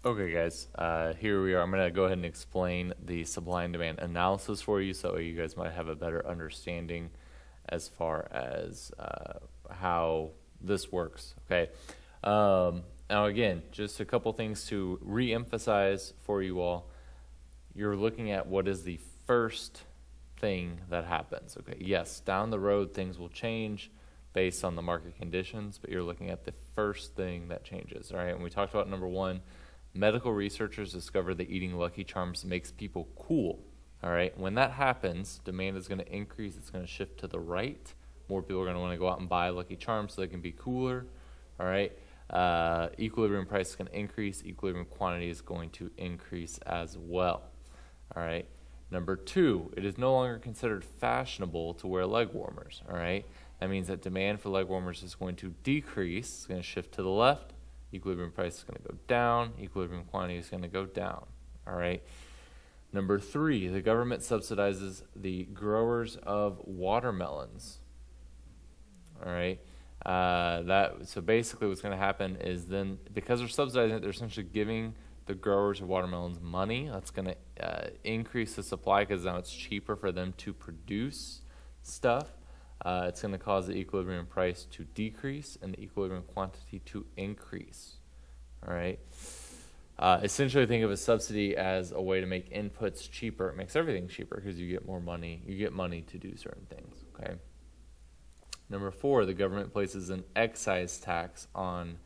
Okay, guys, here we are. I'm going to go ahead and explain the supply and demand analysis for you so you guys might have a better understanding as far as how this works, okay? Now, again, just a couple things to re-emphasize for you all. You're looking at what is the first thing that happens, okay? Yes, down the road, things will change based on the market conditions, but you're looking at the first thing that changes, all right? And we talked about number one. Medical researchers discovered that eating Lucky Charms makes people cool. All right. When that happens, demand is going to increase. It's going to shift to the right. More people are going to want to go out and buy Lucky Charms so they can be cooler. All right. Equilibrium price is going to increase. Equilibrium quantity is going to increase as well. All right. Number two, it is no longer considered fashionable to wear leg warmers. All right. That means that demand for leg warmers is going to decrease. It's going to shift to the left. Equilibrium price is going to go down. Equilibrium quantity is going to go down. All right. Number three, the government subsidizes the growers of watermelons. All right. So basically what's going to happen is then, because they're subsidizing it, they're essentially giving the growers of watermelons money. That's going to increase the supply because now it's cheaper for them to produce stuff. It's going to cause the equilibrium price to decrease and the equilibrium quantity to increase. All right. Essentially, think of a subsidy as a way to make inputs cheaper. It makes everything cheaper because you get more money. You get money to do certain things. Okay. Number four, the government places an excise tax on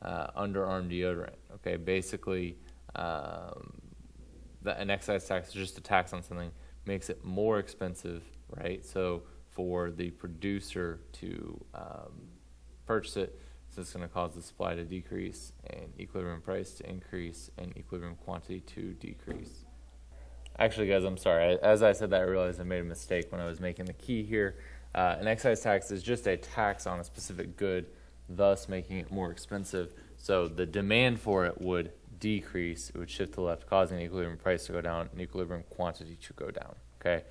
underarm deodorant. Okay. Basically, an excise tax is just a tax on something, makes it more expensive, right? So for the producer to purchase it, so it's going to cause the supply to decrease and equilibrium price to increase and equilibrium quantity to decrease. Actually, guys, I'm sorry. As I said that, I realized I made a mistake when I was making the key here. An excise tax is just a tax on a specific good, thus making it more expensive. So the demand for it would decrease. It would shift to the left, causing the equilibrium price to go down and equilibrium quantity to go down. Okay.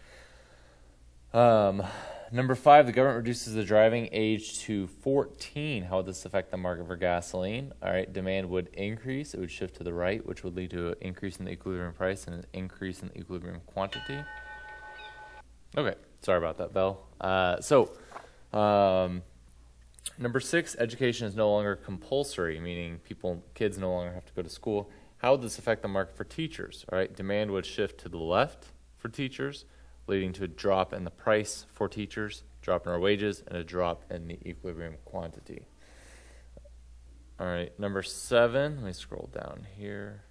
Number five, the government reduces the driving age to 14. How would this affect the market for gasoline? All right, demand would increase. It would shift to the right, which would lead to an increase in the equilibrium price and an increase in the equilibrium quantity. Okay, sorry about that, Bell. Number six, education is no longer compulsory, meaning kids no longer have to go to school. How would this affect the market for teachers? All right, demand would shift to the left for teachers, leading to a drop in the price for teachers, drop in our wages, and a drop in the equilibrium quantity. All right, number seven, let me scroll down here.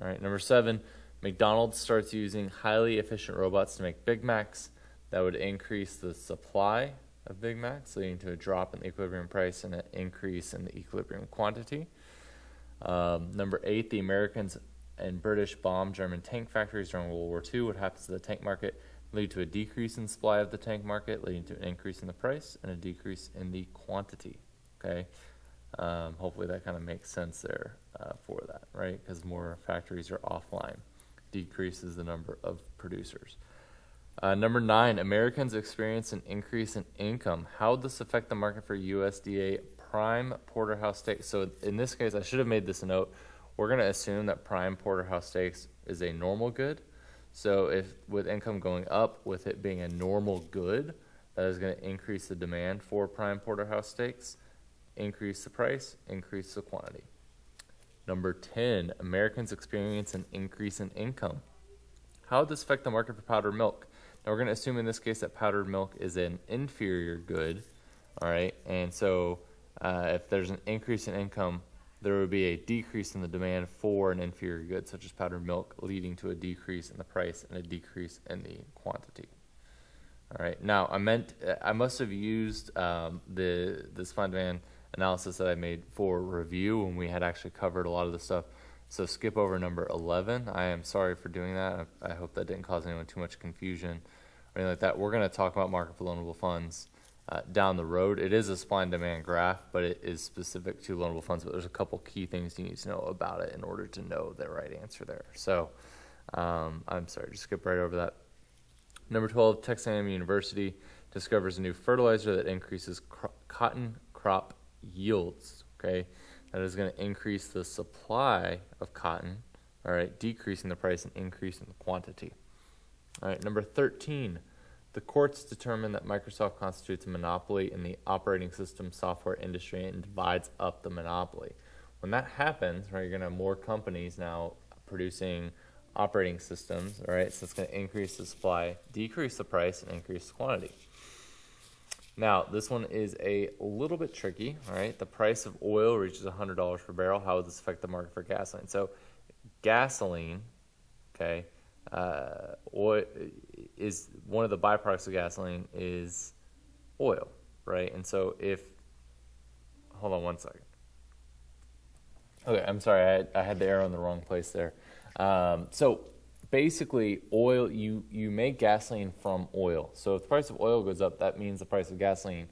All right, number seven, McDonald's starts using highly efficient robots to make Big Macs. That would increase the supply of Big Macs, leading to a drop in the equilibrium price and an increase in the equilibrium quantity. Number eight, the Americans and British bombed German tank factories during World War II. What happens to the tank market? Lead to a decrease in supply of the tank market, leading to an increase in the price and a decrease in the quantity. Okay, hopefully that kind of makes sense there for that, right? Because more factories are offline, decreases the number of producers. Number nine, Americans experience an increase in income. How would this affect the market for USDA prime porterhouse steaks? So in this case, I should have made this a note. We're going to assume that prime porterhouse steaks is a normal good. So if with income going up, with it being a normal good, that is going to increase the demand for prime porterhouse steaks, increase the price, increase the quantity. Number 10, Americans experience an increase in income. How would this affect the market for powdered milk? Now we're going to assume in this case that powdered milk is an inferior good, all right? And so if there's an increase in income, there would be a decrease in the demand for an inferior good, such as powdered milk, leading to a decrease in the price and a decrease in the quantity. All right. Now, I must have used the supply and demand analysis that I made for review when we had actually covered a lot of the stuff. So skip over number 11. I am sorry for doing that. I hope that didn't cause anyone too much confusion or anything like that. We're going to talk about market for loanable funds down the road. It is a supply and demand graph, but it is specific to loanable funds. But there's a couple key things you need to know about it in order to know the right answer there. So I'm sorry, just skip right over that. Number 12, Texas A&M University discovers a new fertilizer that increases cotton crop yields. Okay, That is going to increase the supply of cotton, all right, decreasing the price and increasing the quantity. All right, number 13, the courts determined that Microsoft constitutes a monopoly in the operating system software industry and divides up the monopoly. When that happens, right, you're going to have more companies now producing operating systems, all right, so it's going to increase the supply, decrease the price, and increase the quantity. Now, this one is a little bit tricky, all right? The price of oil reaches $100 per barrel. How would this affect the market for gasoline? So, gasoline, okay, oil is one of the byproducts of gasoline is oil, right? And so hold on one second. Okay, I'm sorry, I had the arrow in the wrong place there. So basically, oil, you make gasoline from oil. So if the price of oil goes up, that means the price of gasoline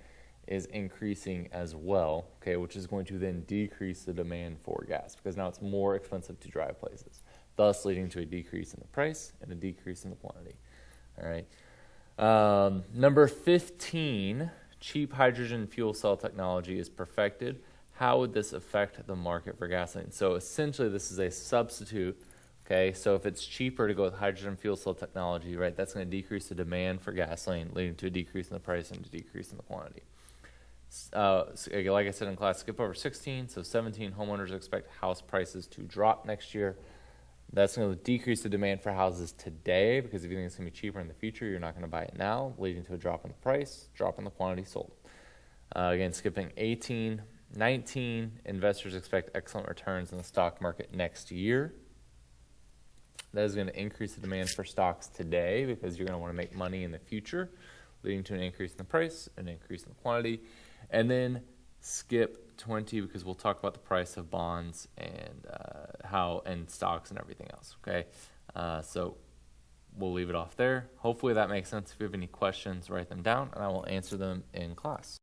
is increasing as well, okay, which is going to then decrease the demand for gas because now it's more expensive to drive places, thus leading to a decrease in the price and a decrease in the quantity. All right. Number 15, cheap hydrogen fuel cell technology is perfected. How would this affect the market for gasoline? So essentially, this is a substitute. Okay, so if it's cheaper to go with hydrogen fuel cell technology, right, that's going to decrease the demand for gasoline, leading to a decrease in the price and a decrease in the quantity. So like I said in class, skip over 16. So 17, homeowners expect house prices to drop next year. That's going to decrease the demand for houses today because if you think it's going to be cheaper in the future, you're not going to buy it now, leading to a drop in the price, drop in the quantity sold. Again, skipping 18. 19, investors expect excellent returns in the stock market next year. That is going to increase the demand for stocks today because you're going to want to make money in the future, leading to an increase in the price, an increase in the quantity. And then skip 20 because we'll talk about the price of bonds and and stocks and everything else, okay? So we'll leave it off there. Hopefully that makes sense. If you have any questions, write them down, and I will answer them in class.